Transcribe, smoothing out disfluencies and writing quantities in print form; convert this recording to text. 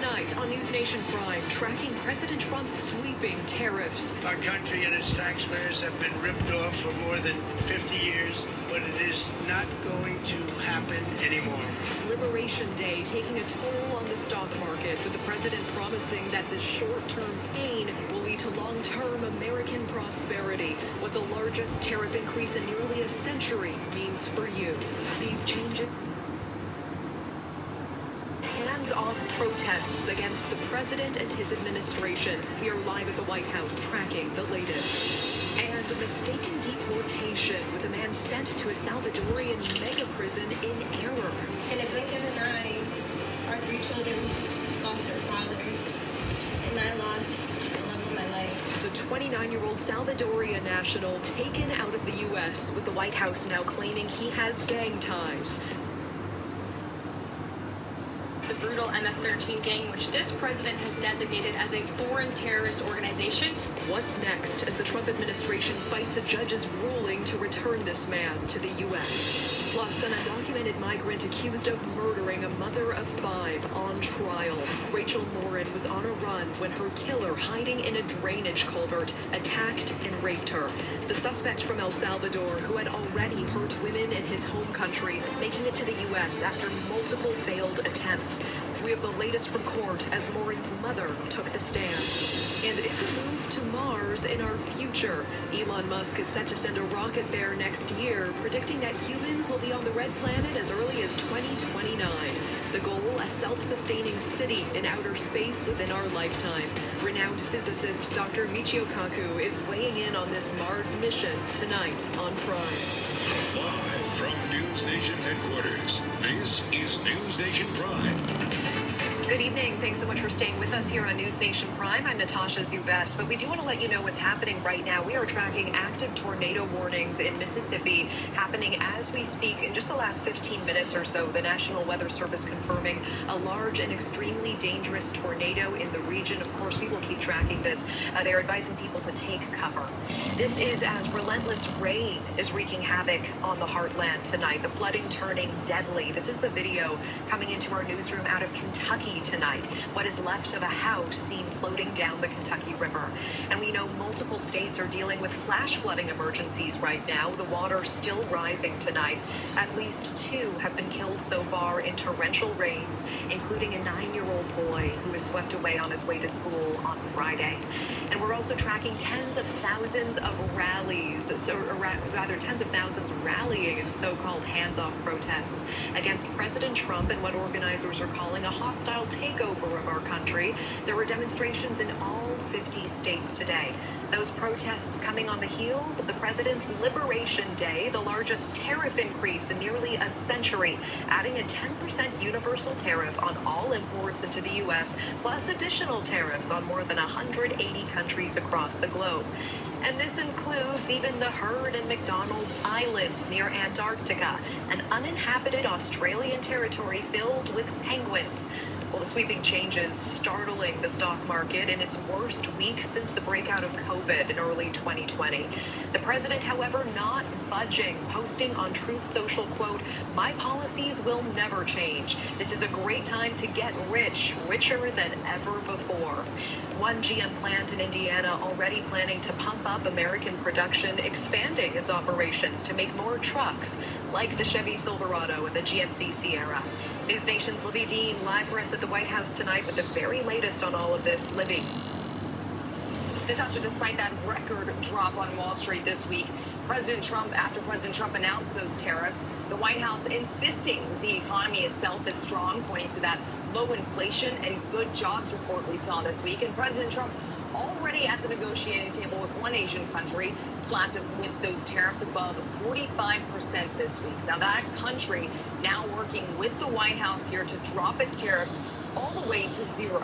Tonight on NewsNation Prime, tracking President Trump's sweeping tariffs. Our country and its taxpayers have been ripped off for more than 50 years, but it is not going to happen anymore. Liberation Day taking a toll on the stock market, with the president promising that this short-term pain will lead to long-term American prosperity. What the largest tariff increase in nearly a century means for you. These changes hands-off protests against the president and his administration. We are live at the White House tracking the latest. And a mistaken deportation with a man sent to a Salvadorian mega prison in error. In a blink of an eye, our 3 children lost their father, and I lost the love of my life. The 29-year-old Salvadorian national taken out of the U.S., with the White House now claiming he has gang ties. The brutal MS-13 gang, which this president has designated as a foreign terrorist organization. What's next as the Trump administration fights a judge's ruling to return this man to the U.S.? Plus, an undocumented migrant accused of murdering a mother of 5 on trial. Rachel Morin was on a run when her killer, hiding in a drainage culvert, attacked and raped her. The suspect from El Salvador, who had already hurt women in his home country, making it to the U.S. after multiple failed attempts. We have the latest from court as Morin's mother took the stand. And is a move to Mars in our future? Elon Musk is set to send a rocket there next year, predicting that humans will be on the red planet as early as 2029. The goal, a self-sustaining city in outer space within our lifetime. Renowned physicist Dr. Michio Kaku is weighing in on this Mars mission tonight on Prime. Live from NewsNation headquarters, this is NewsNation Prime. Good evening. Thanks so much for staying with us here on NewsNation Prime. I'm Natasha Zubet, but we do want to let you know what's happening right now. We are tracking active tornado warnings in Mississippi happening as we speak. In just the last 15 minutes or so, the National Weather Service confirming a large and extremely dangerous tornado in the region. Of course, we will keep tracking this. They're advising people to take cover. This is as relentless rain is wreaking havoc on the heartland tonight. The flooding turning deadly. This is the video coming into our newsroom out of Kentucky tonight. What is left of a house seen floating down the Kentucky River. And we know multiple states are dealing with flash flooding emergencies right now. The water still rising tonight. At least 2 have been killed so far in torrential rains, including a 9-year-old boy who was swept away on his way to school on Friday. And we're also tracking tens of thousands of rallies, rather tens of thousands rallying in so-called hands-off protests against President Trump and what organizers are calling a hostile takeover of our country. There were demonstrations in all 50 states today. Those protests coming on the heels of the president's Liberation Day, the largest tariff increase in nearly a century, adding a 10% universal tariff on all imports into the U.S., plus additional tariffs on more than 180 countries across the globe. And this includes even the Heard and McDonald Islands near Antarctica, an uninhabited Australian territory filled with penguins. Well, the sweeping changes startling the stock market in its worst week since the breakout of COVID in early 2020. The president, however, not budging, posting on Truth Social, quote, "My policies will never change. This is a great time to get rich, richer than ever before." One GM plant in Indiana already planning to pump up American production, expanding its operations to make more trucks like the Chevy Silverado and the GMC Sierra. NewsNation's Libby Dean live for us at the White House tonight with the very latest on all of this. Libby. Natasha, despite that record drop on Wall Street this week, after President Trump announced those tariffs, the White House insisting the economy itself is strong, pointing to that low inflation and good jobs report we saw this week. And President Trump already at the negotiating table with one Asian country, slapped with those tariffs above 45% this week. Now that country now working with the White House here to drop its tariffs all the way to 0.